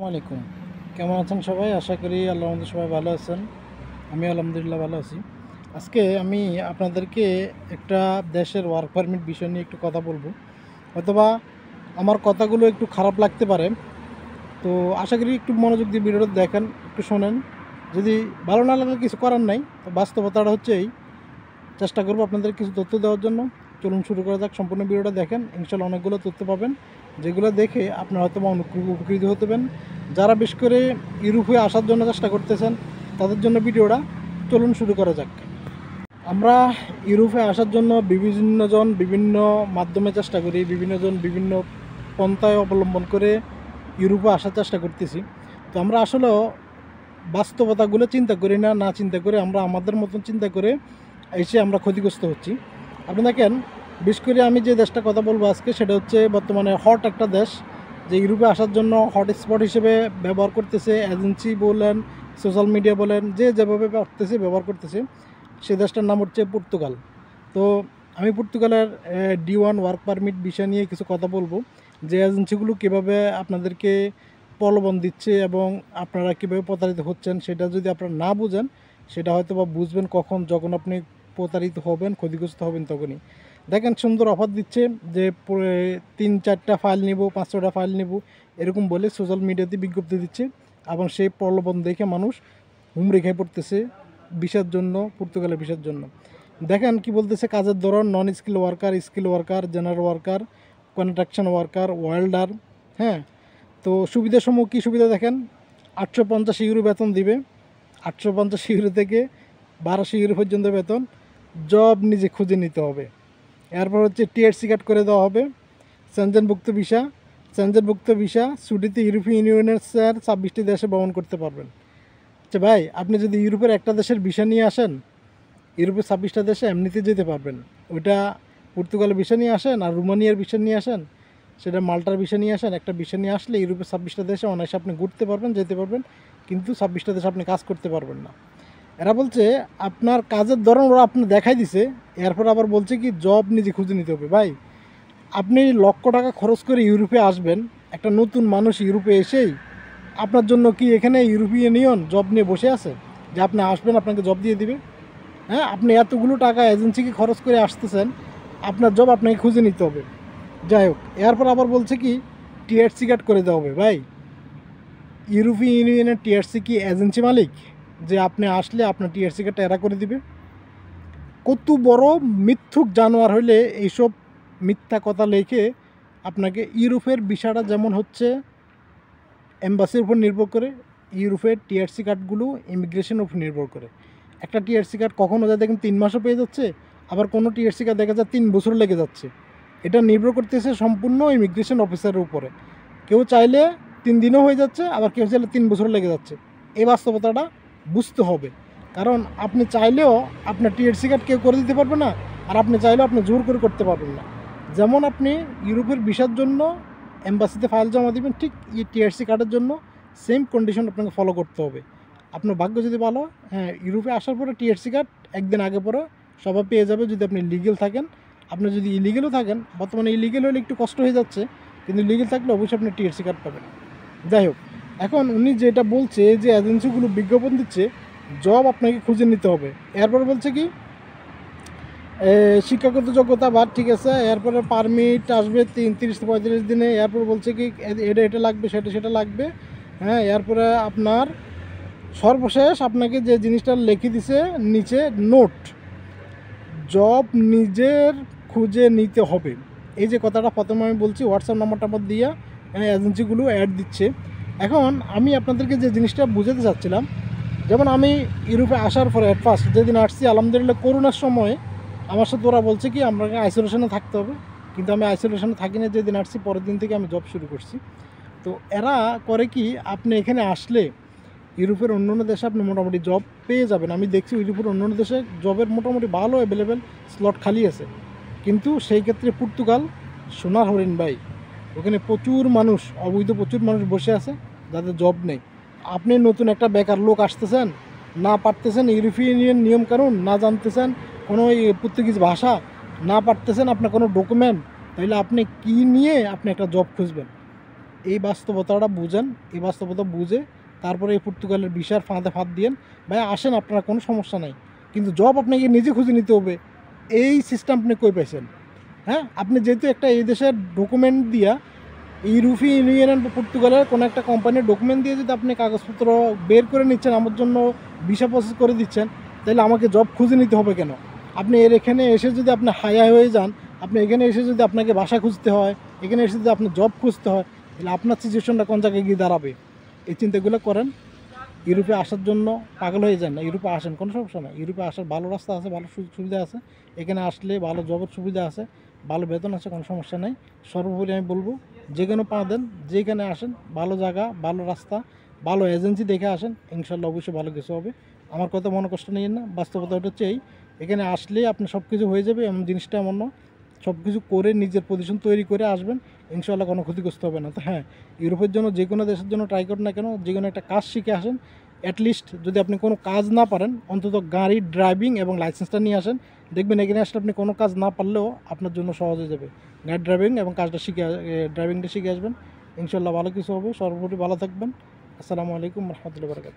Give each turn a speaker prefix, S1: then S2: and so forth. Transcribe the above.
S1: আসসালামাইকুম। কেমন আছেন সবাই? আশা করি আল্লাহর রহমতে সবাই ভালো আছেন। আমি আলহামদুলিল্লাহ ভালো আছি। আজকে আমি আপনাদেরকে একটা দেশের ওয়ার্ক পারমিট বিষয় নিয়ে একটু কথা বলবো। হয়তোবা আমার কথাগুলো একটু খারাপ লাগতে পারে। তো আশা করি একটু মনোযোগ দিয়ে ভিডিওটা দেখেন, একটু শোনেন। যদি ভালো না লাগে কিছু করার নাই। তো বাস্তবতাটা হচ্ছে এই, চেষ্টা করব আপনাদের কিছু তথ্য দেওয়ার জন্য। চলুন শুরু করা যাক। সম্পূর্ণ ভিডিওটা দেখেন, ইনশাল্লাহ অনেকগুলো তথ্য পাবেন, যেগুলো দেখে আপনারা হয়তো উপকৃত হতে পারেন। যারা বিশেষ করে ইউরোপে আসার জন্য চেষ্টা করতেছেন তাদের জন্য ভিডিওটা। চলুন শুরু করা যাক। আমরা ইউরোপে আসার জন্য বিভিন্নজন বিভিন্ন মাধ্যমে চেষ্টা করি, বিভিন্নজন বিভিন্ন পন্থায় অবলম্বন করে ইউরোপে আসার চেষ্টা করতেছি। তো আমরা আসলেও বাস্তবতাগুলো চিন্তা করি না, না চিন্তা করে আমরা আমাদের মতন চিন্তা করে এসে আমরা ক্ষতিগ্রস্ত হচ্ছি। আপনি দেখেন, বিশেষ করে আমি যে দেশটা কথা বলবো আজকে, সেটা হচ্ছে বর্তমানে হট একটা দেশ, যে ইউরোপে আসার জন্য হটস্পট হিসেবে ব্যবহার করতেছে। এজেন্সি বলেন, সোশ্যাল মিডিয়া বলেন, যে যেভাবে পারতেছে ব্যবহার করতেছে। সে দেশটার নাম হচ্ছে পর্তুগাল। তো আমি পর্তুগালের D1 ওয়ার্ক পারমিট বিষয় নিয়ে কিছু কথা বলবো, যে এজেন্সিগুলো কীভাবে আপনাদেরকে প্রলোভন দিচ্ছে এবং আপনারা কীভাবে প্রতারিত হচ্ছেন। সেটা যদি আপনারা না বুঝেন, সেটা হয়তো বা বুঝবেন কখন, যখন আপনি প্রতারিত হবেন, ক্ষতিগ্রস্ত হবেন তখনই। দেখেন, সুন্দর অফার দিচ্ছে যে 3-4টা ফাইল নিব, 5-6টা ফাইল নিব, এরকম বলে সোশ্যাল মিডিয়াতে বিজ্ঞপ্তি দিচ্ছে। এবং সেই প্রলোভন দেখে মানুষ হুমড়ি খেয়ে পড়তেছে ভিসার জন্য, পর্তুগালের ভিসার জন্য। দেখেন কি বলতেছে, কাজের ধরন নন skill worker, skill worker, general worker, construction worker, welder. হ্যাঁ, তো সুবিধাসমূহ কী সুবিধা দেখেন, 850 ইউরো বেতন দিবে, 850 ইউরো থেকে 1200 ইউরো পর্যন্ত বেতন। জব নিজে খুঁজে নিতে হবে। এরপর হচ্ছে টিআরসি কার্ড করে দেওয়া হবে। সেনজেনভুক্ত ভিসা, সেনজেনভুক্ত ভিসা ছুটিতে ইউরোপীয় ইউনিয়নের 26টি দেশে ভ্রমণ করতে পারবেন। আচ্ছা ভাই, আপনি যদি ইউরোপের একটা দেশের ভিসা নিয়ে আসেন, ইউরোপের 26টা দেশে এমনিতে যেতে পারবেন। ওইটা পর্তুগালের ভিসা নিয়ে আসেন আর রোমানিয়ার ভিসা নিয়ে আসেন, সেটা মাল্টার ভিসা নিয়ে আসেন, একটা ভিসা নিয়ে আসলে ইউরোপের 26টা দেশে অনায়াসে আপনি ঘুরতে পারবেন, যেতে পারবেন। কিন্তু 26টা দেশে আপনি কাজ করতে পারবেন না। এরা বলছে আপনার কাজের ধরন ওরা আপনি দেখাই দিছে, এরপর আবার বলছে কি জব নিজে খুঁজে নিতে হবে। ভাই, আপনি লক্ষ টাকা খরচ করে ইউরোপে আসবেন, একটা নতুন মানুষ ইউরোপে এসেই আপনার জন্য কি এখানে ইউরোপিয়ান ইউনিয়ন জব নিয়ে বসে আছে যে আপনি আসবেন আপনাকে জব দিয়ে দিবে? হ্যাঁ, আপনি এতগুলো টাকা এজেন্সিকে খরচ করে আসতেছেন, আপনার জব আপনাকে খুঁজে নিতে হবে। যাই হোক, এরপর আবার বলছে কি টিআরসি কার্ড করে দেওয়া হবে। ভাই, ইউরোপিয়ান ইউনিয়নের টিআরসি কি এজেন্সি মালিক যে আপনি আসলে আপনার টিআরসি কার্ডটা এরা করে দিবে? কত বড় মিথ্যুক জানোয়ার হইলে এইসব মিথ্যা কথা লেখে আপনাকে ইউরোপের ভিসাটা যেমন হচ্ছে এম্বাসির উপর নির্ভর করে, ইউরোপের টিআরসি কার্ডগুলো ইমিগ্রেশনের উপর নির্ভর করে। একটা টিআরসি কার্ড কখনও যায় দেখেন 3 মাসও পেয়ে যাচ্ছে, আবার কোনো টিআরসি কার্ড দেখা যায় 3 বছর লেগে যাচ্ছে। এটা নির্ভর করতেছে সম্পূর্ণ ইমিগ্রেশন অফিসারের উপরে। কেউ চাইলে 3 দিনও হয়ে যাচ্ছে, আবার কেউ চাইলে 3 বছর লেগে যাচ্ছে। এই বাস্তবতাটা বুঝতে হবে। কারণ আপনি চাইলেও আপনার টিআরসি কার্ড কেউ করে দিতে পারবে না, আর আপনি চাইলেও আপনি জোর করে করতে পারবেন না। যেমন আপনি ইউরোপের ভিসার জন্য এম্বাসিতে ফাইল জমা দিবেন, ঠিক এই টিআরসি কার্ডের জন্য সেম কন্ডিশন আপনাকে ফলো করতে হবে। আপনার ভাগ্য যদি ভালো, হ্যাঁ, ইউরোপে আসার পরে টিআরসি কার্ড একদিন আগে পরে সবাই পেয়ে যাবে, যদি আপনি লিগেল থাকেন। আপনি যদি ইলিগেলও থাকেন, বর্তমানে ইলিগেল হলে একটু কষ্ট হয়ে যাচ্ছে, কিন্তু লিগেল থাকলে অবশ্যই আপনি টিআরসি কার্ড পাবেন। যাই হোক, এখন উনি যেটা বলছে যে এজেন্সিগুলো বিজ্ঞাপন দিচ্ছে জব আপনাকে খুঁজে নিতে হবে। এরপর বলছে কি শিক্ষাগত যোগ্যতা বাদ, ঠিক আছে। এরপরে পারমিট আসবে 30-35 দিনে। এরপর বলছে কি এটা লাগবে, সেটা লাগবে। হ্যাঁ, এরপরে আপনার সর্বশেষ আপনাকে যে জিনিসটা লিখে দিছে নিচে, নোট, জব নিজের খুঁজে নিতে হবে। এই যে কথাটা প্রথমে আমি বলছি, হোয়াটসঅ্যাপ নাম্বারটা আমার দিয়ে এজেন্সিগুলো অ্যাড দিচ্ছে। এখন আমি আপনাদেরকে যে জিনিসটা বুঝাতে চাচ্ছিলাম, যেমন আমি ইউরোপে আসার পরে অ্যাট ফার্স্ট যেদিন আসছি, আলহামদুলিল্লাহ করোনার সময় আমার সাথে ওরা বলছে কি আপনাকে আইসোলেশনে থাকতে হবে, কিন্তু আমি আইসোলেশনে থাকি না। যেদিন আসছি পরের দিন থেকে আমি জব শুরু করছি। তো এরা করে কি, আপনি এখানে আসলে ইউরোপের অন্য অন্য দেশে আপনি মোটামুটি জব পেয়ে যাবেন। আমি দেখছি ইউরোপের অন্য অন্য দেশে জবের মোটামুটি ভালো অ্যাভেলেবেল স্লট খালি আছে, কিন্তু সেই ক্ষেত্রে পর্তুগাল সোনার হরিণ ভাই। ওখানে প্রচুর মানুষ, অবৈধ প্রচুর মানুষ বসে আছে যাদের জব নেই। আপনি নতুন একটা বেকার লোক আসতেছেন, না পারতেছেন ইউরোপিয়ান ইউনিয়ন নিয়মকানুন, না জানতেছেন কোনো পর্তুগিজ ভাষা, না পারতেছেন আপনার কোনো ডকুমেন্ট, তাহলে আপনি কি নিয়ে আপনি একটা জব খুঁজবেন? এই বাস্তবতাটা বুঝেন, এই বাস্তবতা বুঝে তারপরে এই পর্তুগালের ভিসার ফাঁদে ফাঁদ দিয়েন। ভাই আসেন, আপনারা কোনো সমস্যা নাই, কিন্তু জব আপনাকে নিজে খুঁজে নিতে হবে। এই সিস্টেম আপনি কই পাইছেন? হ্যাঁ, আপনি যেহেতু একটা এই দেশের ডকুমেন্ট দিয়া, ইউরোপীয় ইউনিয়ন বা পর্তুগালের কোনো একটা কোম্পানির ডকুমেন্ট দিয়ে যদি আপনি কাগজপত্র বের করে নিচ্ছেন, আমার জন্য ভিসা প্রসেস করে দিচ্ছেন, তাহলে আমাকে জব খুঁজে নিতে হবে কেন? আপনি এখানে এসে যদি আপনি হায়া হয়ে যান, আপনি এখানে এসে যদি আপনাকে বাসা খুঁজতে হয়, এখানে এসে যদি আপনার জব খুঁজতে হয়, তাহলে আপনার সিচুয়েশনটা কোন জায়গায় গিয়ে দাঁড়াবে? এই চিন্তাগুলো করেন। ইউরোপে আসার জন্য পাগল হয়ে যান না, ইউরোপে আসেন, কোনো সমস্যা নাই। ইউরোপে আসার ভালো রাস্তা আছে, ভালো সুযোগ সুবিধা আছে। এখানে আসলে ভালো জবের সুবিধা আছে, ভালো বেতন আছে, কোনো সমস্যা নেই। সর্বোপরি আমি বলবো, যে কোনো পা দেন, যেখানে আসেন, ভালো জায়গা, ভালো রাস্তা, ভালো এজেন্সি দেখে আসেন, ইনশাল্লাহ অবশ্যই ভালো কিছু হবে। আমার কথা মনে কষ্ট নিয়েন না, বাস্তবতা ওটা হচ্ছে এই, এখানে আসলে আপনি সব কিছু হয়ে যাবে, এমন জিনিসটা এমন না। সব কিছু করে নিজের পজিশন তৈরি করে আসবেন, ইনশাল্লাহ কোনো ক্ষতিগ্রস্ত হবে না। তো হ্যাঁ, ইউরোপের জন্য যে কোনো দেশের জন্য ট্রাই করেন না কেন, যে কোনো একটা কাজ শিখে আসেন। অ্যাটলিস্ট যদি আপনি কোনো কাজ না পারেন, অন্তত গাড়ি ড্রাইভিং এবং লাইসেন্সটা নিয়ে আসেন। দেখবেন এখানে আসলে আপনি কোনো কাজ না পারলেও আপনার জন্য সহজ হয়ে যাবে। গাড়ি ড্রাইভিং এবং কাজটা শিখে ড্রাইভিংটা শিখে আসবেন, ইনশাল্লাহ ভালো কিছু হবে। সর্বোপরি ভালো থাকবেন। আসসালামু আলাইকুম রহমতুল্লাহ বরকাত।